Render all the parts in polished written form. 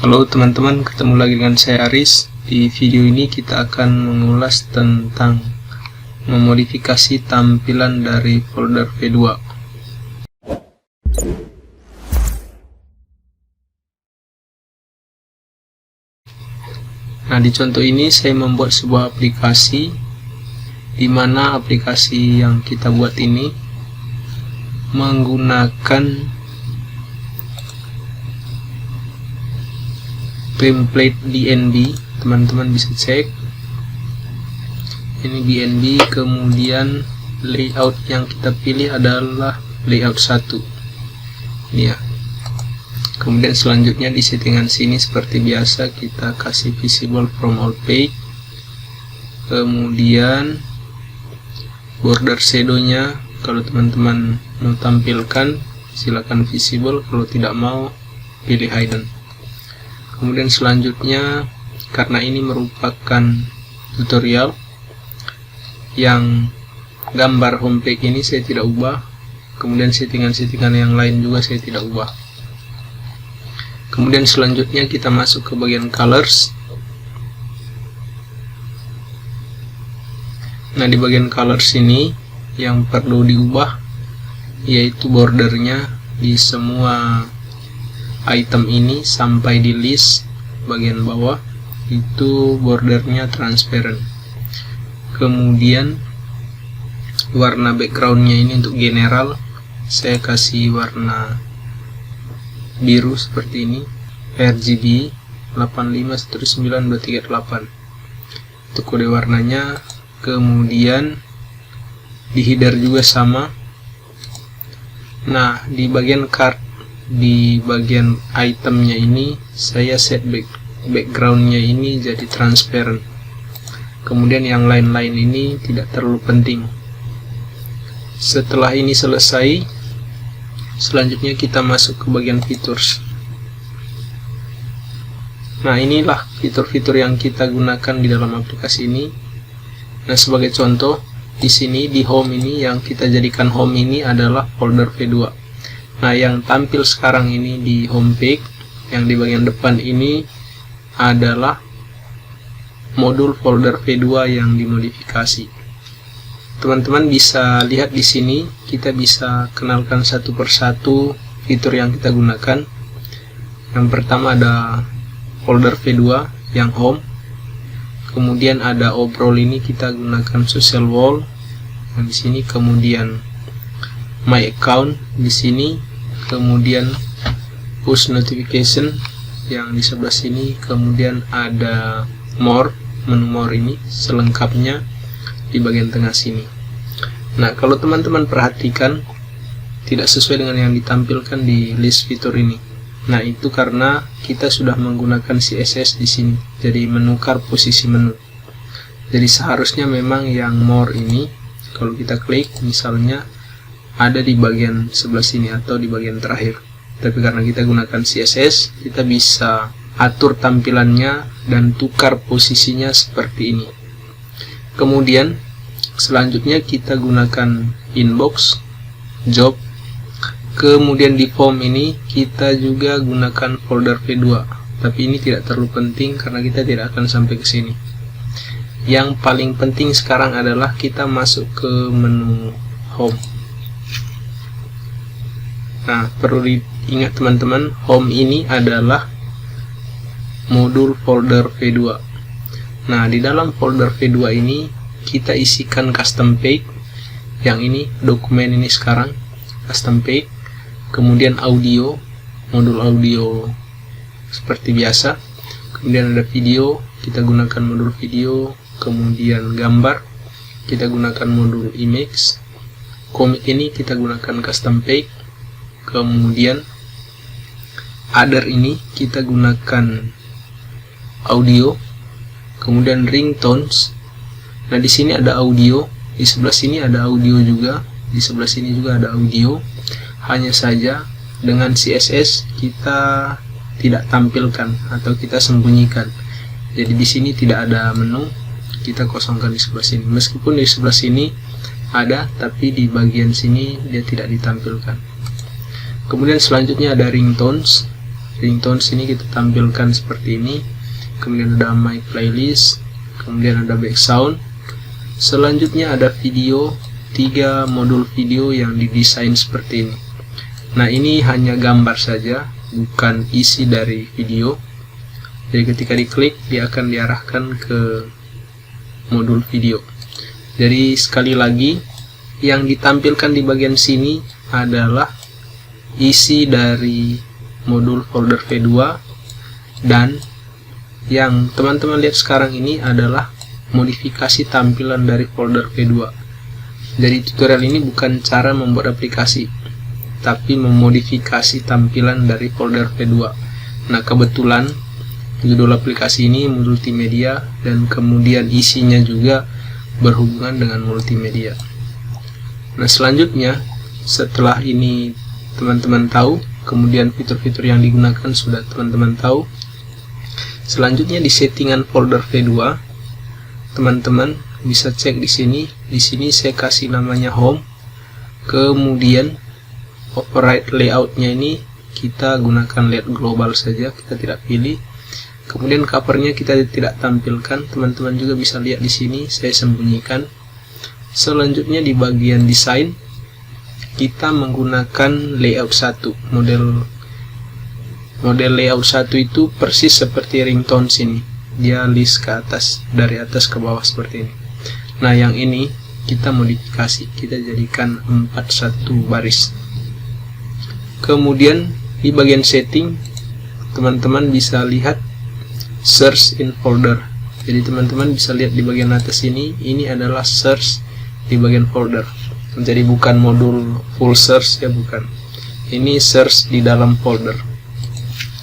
Halo teman-teman, ketemu lagi dengan saya Aris. Di video ini kita akan mengulas tentang memodifikasi tampilan dari folder V2. Nah, di contoh ini saya membuat sebuah aplikasi, di mana aplikasi yang kita buat ini menggunakan template BNB. Teman-teman bisa cek, ini BNB. Kemudian layout yang kita pilih adalah layout 1 ini ya. Kemudian selanjutnya di settingan sini seperti biasa kita kasih visible from all page. Kemudian border shadow nya kalau teman-teman mau tampilkan silakan visible, kalau tidak mau pilih hidden. Kemudian selanjutnya, karena ini merupakan tutorial, yang gambar homepage ini saya tidak ubah, kemudian settingan-settingan yang lain juga saya tidak ubah. Kemudian selanjutnya kita masuk ke bagian colors. Nah, di bagian colors ini yang perlu diubah yaitu bordernya di semua item ini sampai di list bagian bawah itu bordernya transparent. Kemudian warna backgroundnya ini untuk general saya kasih warna biru seperti ini, RGB 8519238 itu kode warnanya. Kemudian di header juga sama. Nah, di bagian card, di bagian itemnya ini saya set backgroundnya ini jadi transparent. Kemudian yang lain-lain ini tidak terlalu penting. Setelah ini selesai, selanjutnya kita masuk ke bagian features. Nah, inilah fitur-fitur yang kita gunakan di dalam aplikasi ini. Nah, sebagai contoh di sini di home ini, yang kita jadikan home ini adalah folder V2. Nah, yang tampil sekarang ini di homepage, yang di bagian depan ini adalah modul folder V2 yang dimodifikasi. Teman-teman bisa lihat di sini, kita bisa kenalkan satu persatu fitur yang kita gunakan. Yang pertama ada folder V2 yang home. Kemudian ada overall, ini kita gunakan social wall yang di sini. Kemudian my account di sini. Kemudian push notification yang di sebelah sini. Kemudian ada more, menu more ini selengkapnya di bagian tengah sini. Nah, kalau teman-teman perhatikan tidak sesuai dengan yang ditampilkan di list fitur ini. Nah, itu karena kita sudah menggunakan CSS di sini, jadi menukar posisi menu. Jadi seharusnya memang yang more ini kalau kita klik misalnya ada di bagian sebelah sini atau di bagian terakhir. Tapi karena kita gunakan CSS, kita bisa atur tampilannya dan tukar posisinya seperti ini. Kemudian selanjutnya kita gunakan inbox, job. Kemudian di form ini kita juga gunakan folder V2, tapi ini tidak terlalu penting karena kita tidak akan sampai ke sini. Yang paling penting sekarang adalah kita masuk ke menu home. Nah, perlu diingat teman-teman, home ini adalah modul folder V2. Nah, di dalam folder V2 ini kita isikan custom page. Yang ini dokumen ini sekarang custom page. Kemudian audio, modul audio seperti biasa. Kemudian ada video, kita gunakan modul video. Kemudian gambar, kita gunakan modul image. Komik ini kita gunakan custom page. Kemudian other ini kita gunakan audio. Kemudian ringtones. Nah, di sini ada audio, di sebelah sini ada audio juga, di sebelah sini juga ada audio. Hanya saja dengan CSS kita tidak tampilkan atau kita sembunyikan. Jadi di sini tidak ada menu, kita kosongkan di sebelah sini. Meskipun di sebelah sini ada, tapi di bagian sini dia tidak ditampilkan. Kemudian selanjutnya ada ringtones. ringtone sini kita tampilkan seperti ini. Kemudian ada my playlist, kemudian ada background. Selanjutnya ada video, 3 modul video yang didesain seperti ini. Nah, ini hanya gambar saja, bukan isi dari video. Jadi ketika diklik, dia akan diarahkan ke modul video. Jadi sekali lagi, yang ditampilkan di bagian sini adalah isi dari modul folder V2, dan yang teman-teman lihat sekarang ini adalah modifikasi tampilan dari folder V2. Jadi tutorial ini bukan cara membuat aplikasi, tapi memodifikasi tampilan dari folder V2. Nah, kebetulan judul aplikasi ini multimedia, dan kemudian isinya juga berhubungan dengan multimedia. Nah, selanjutnya setelah ini teman-teman tahu, kemudian fitur-fitur yang digunakan sudah teman-teman tahu. Selanjutnya di settingan folder V2, teman-teman bisa cek di sini. Di sini saya kasih namanya home. Kemudian override layoutnya ini kita gunakan layout global saja, kita tidak pilih. Kemudian covernya kita tidak tampilkan, teman-teman juga bisa lihat di sini, saya sembunyikan. Selanjutnya di bagian desain, kita menggunakan layout 1. Model layout 1 itu persis seperti ringtone sini, dia list ke atas, dari atas ke bawah seperti ini. Nah, yang ini kita modifikasi, kita jadikan 41 baris. Kemudian di bagian setting, teman-teman bisa lihat search in folder. Jadi teman-teman bisa lihat di bagian atas ini adalah search di bagian folder. Jadi bukan modul full search ya, bukan. Ini search di dalam folder.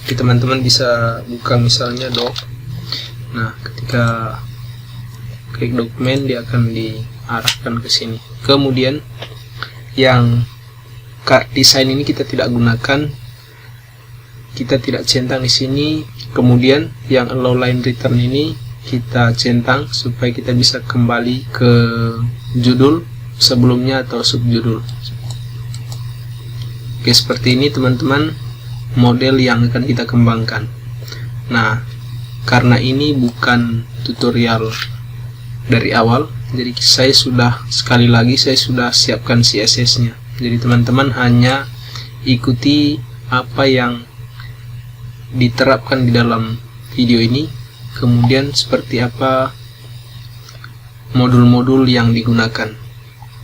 Jadi teman-teman bisa buka misalnya doc. Nah, ketika klik dokumen dia akan diarahkan ke sini. Kemudian yang card design ini kita tidak gunakan, kita tidak centang di sini. Kemudian yang allow line return ini kita centang supaya kita bisa kembali ke judul sebelumnya atau subjudul. Oke, seperti ini teman-teman model yang akan kita kembangkan. Nah, karena ini bukan tutorial dari awal, jadi saya sudah siapkan CSS-nya. Jadi teman-teman hanya ikuti apa yang diterapkan di dalam video ini, kemudian seperti apa modul-modul yang digunakan.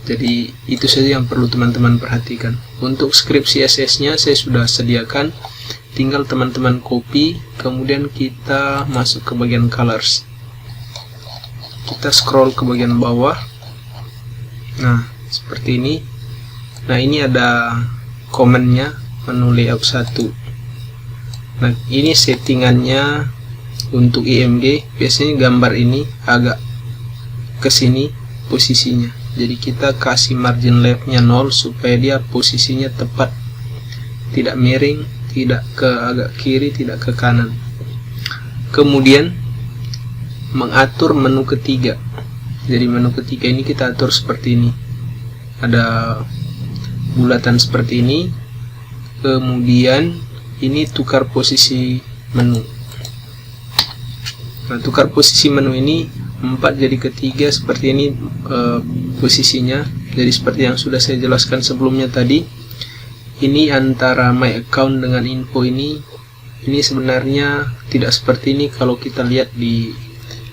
Jadi itu saja yang perlu teman-teman perhatikan. Untuk script CSS-nya saya sudah sediakan, tinggal teman-teman copy, kemudian kita masuk ke bagian colors. Kita scroll ke bagian bawah. Nah, seperti ini. Nah, ini ada komennya, menu layout 1. Nah, ini settingannya untuk IMG. Biasanya gambar ini agak ke sini posisinya. Jadi kita kasih margin leftnya 0 supaya dia posisinya tepat, tidak miring, tidak ke agak kiri, tidak ke kanan. Kemudian mengatur menu ketiga. Jadi menu ketiga ini kita atur seperti ini. Ada bulatan seperti ini. Kemudian ini tukar posisi menu. Nah, tukar posisi menu ini 4 jadi ke 3 seperti ini posisinya. Jadi seperti yang sudah saya jelaskan sebelumnya tadi, ini antara my account dengan info ini sebenarnya tidak seperti ini kalau kita lihat di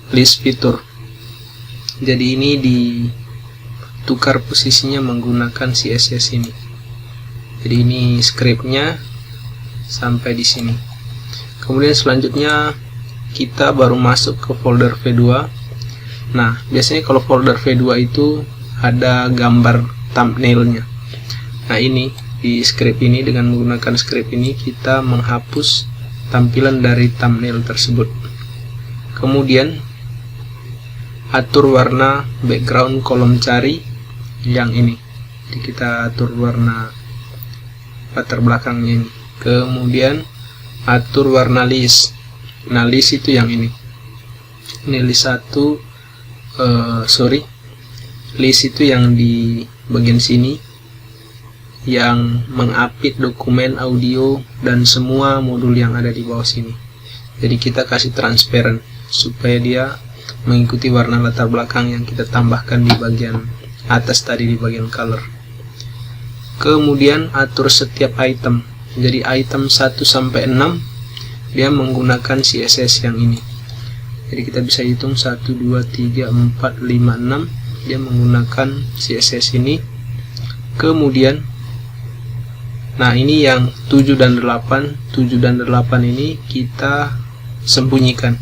list fitur. Jadi ini ditukar posisinya menggunakan CSS ini. Jadi ini scriptnya sampai di sini. Kemudian selanjutnya kita baru masuk ke folder V2. Nah, biasanya kalau folder V2 itu ada gambar thumbnailnya. Nah, ini di script ini, dengan menggunakan script ini kita menghapus tampilan dari thumbnail tersebut. Kemudian atur warna background kolom cari yang ini. Jadi kita atur warna latar belakangnya ini. Kemudian atur warna list. Nah, list itu yang ini. Ini list 1. List itu yang di bagian sini. yang mengupdate dokumen audio dan semua modul yang ada di bawah sini. Jadi kita kasih transparent supaya dia mengikuti warna latar belakang yang kita tambahkan di bagian atas tadi, di bagian color. Kemudian atur setiap item. Jadi item 1 sampai 6 dia menggunakan CSS yang ini. Jadi kita bisa hitung 1, 2, 3, 4, 5, 6 dia menggunakan CSS ini. Kemudian nah ini yang 7 dan 8 ini kita sembunyikan.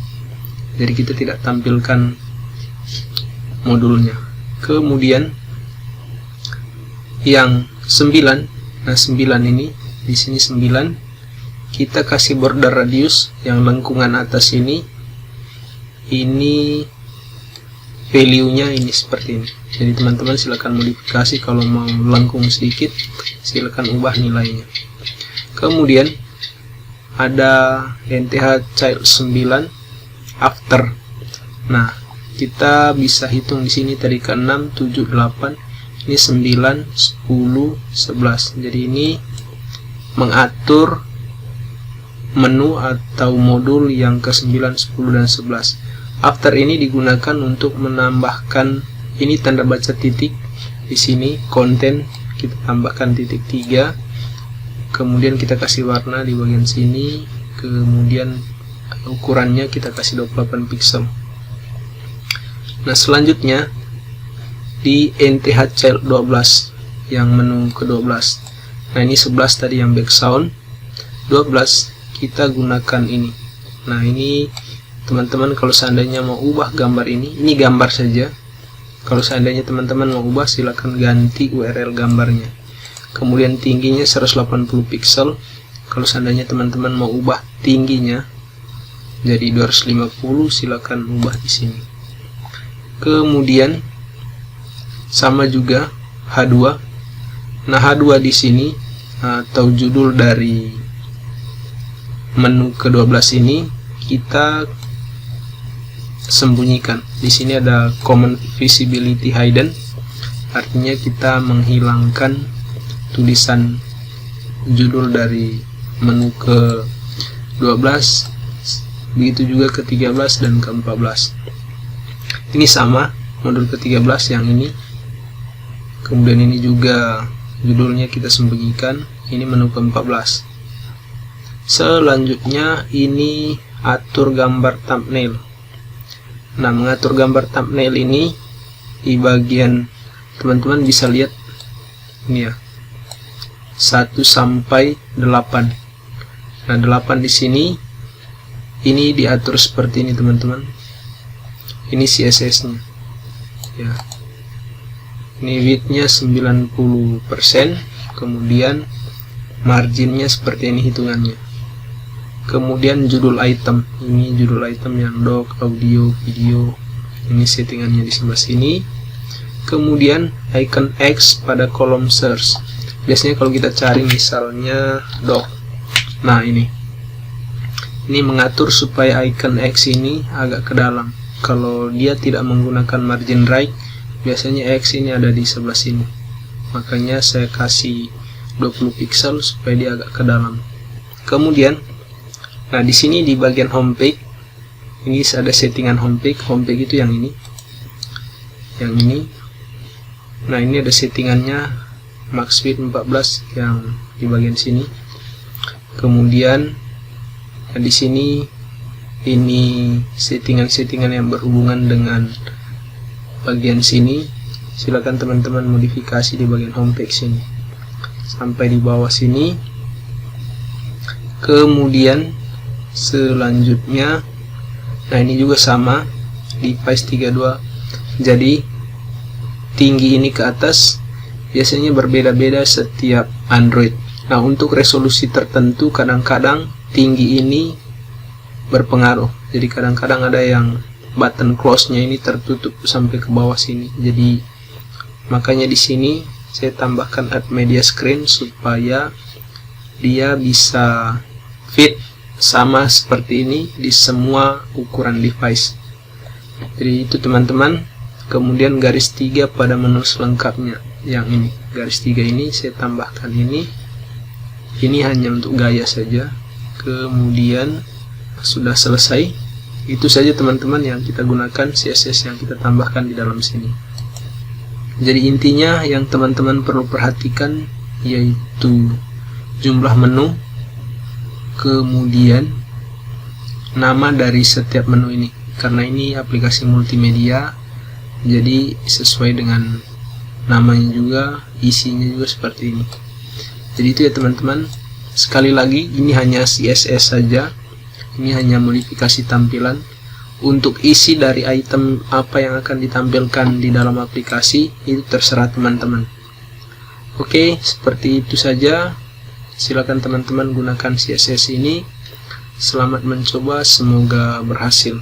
Jadi kita tidak tampilkan modulnya. Kemudian yang 9, nah 9 ini di sini 9 kita kasih border radius yang lengkungan atas ini value-nya ini seperti ini. Jadi teman-teman silakan modifikasi, kalau mau lengkung sedikit silakan ubah nilainya. Kemudian ada NTH child 9 after. Nah, kita bisa hitung di sini tadi ke 6, 7, 8, ini 9, 10, 11. Jadi ini mengatur menu atau modul yang ke 9, 10, dan 11. After ini digunakan untuk menambahkan ini tanda baca titik di sini, konten kita tambahkan titik 3, kemudian kita kasih warna di bagian sini, kemudian ukurannya kita kasih 28 pixel. Nah, selanjutnya di NTH child 12 yang menu ke-12. Nah, ini 11 tadi yang background, 12 kita gunakan ini. Nah, ini teman-teman kalau seandainya mau ubah gambar ini gambar saja. Kalau seandainya teman-teman mau ubah silakan ganti URL gambarnya. Kemudian tingginya 180 pixel. Kalau seandainya teman-teman mau ubah tingginya jadi 250, silakan ubah di sini. Kemudian sama juga H2. Nah, H2 di sini atau judul dari menu ke-12 ini kita sembunyikan. Di sini ada common visibility hidden, artinya kita menghilangkan tulisan judul dari menu ke-12, begitu juga ke-13 dan ke-14. Ini sama modul ke-13 yang ini. Kemudian ini juga judulnya kita sembunyikan, ini menu ke-14. Selanjutnya ini atur gambar thumbnail. Nah, mengatur gambar thumbnail ini di bagian teman-teman bisa lihat ini ya, 1 sampai 8. Nah, 8 di sini ini diatur seperti ini teman-teman. Ini CSS-nya ya. Ini width-nya 90%, kemudian marginnya seperti ini hitungannya. Kemudian judul item, ini judul item yang doc, audio, video, ini settingannya di sebelah sini. Kemudian icon X pada kolom search. Biasanya kalau kita cari misalnya doc, nah ini mengatur supaya icon X ini agak ke dalam. Kalau dia tidak menggunakan margin right, biasanya X ini ada di sebelah sini. Makanya saya kasih 20 pixel supaya dia agak ke dalam. Kemudian nah, di sini di bagian homepage ini ada settingan homepage. Homepage itu yang ini. Nah, ini ada settingannya max width 14 yang di bagian sini. Kemudian nah, di sini ini settingan-settingan yang berhubungan dengan bagian sini. Silakan teman-teman modifikasi di bagian homepage sini sampai di bawah sini. Kemudian selanjutnya, nah ini juga sama di device 32. Jadi tinggi ini ke atas biasanya berbeda-beda setiap Android. Nah, untuk resolusi tertentu kadang-kadang tinggi ini berpengaruh. Jadi kadang-kadang ada yang button close-nya ini tertutup sampai ke bawah sini. Jadi makanya di sini saya tambahkan add media screen supaya dia bisa fit sama seperti ini di semua ukuran device. Jadi itu teman-teman. Kemudian garis 3 pada menu selengkapnya. yang ini, garis 3 ini saya tambahkan ini hanya untuk gaya saja. Kemudian sudah selesai. Itu saja teman-teman yang kita gunakan, CSS yang kita tambahkan di dalam sini. Jadi intinya yang teman-teman perlu perhatikan yaitu jumlah menu, kemudian nama dari setiap menu ini, karena ini aplikasi multimedia, jadi sesuai dengan namanya juga, isinya juga seperti ini. Jadi itu ya teman-teman. Sekali lagi, ini hanya CSS saja, ini hanya modifikasi tampilan. Untuk isi dari item apa yang akan ditampilkan di dalam aplikasi itu terserah teman-teman. Oke, seperti itu saja. Silakan teman-teman gunakan CSS ini. Selamat mencoba, semoga berhasil.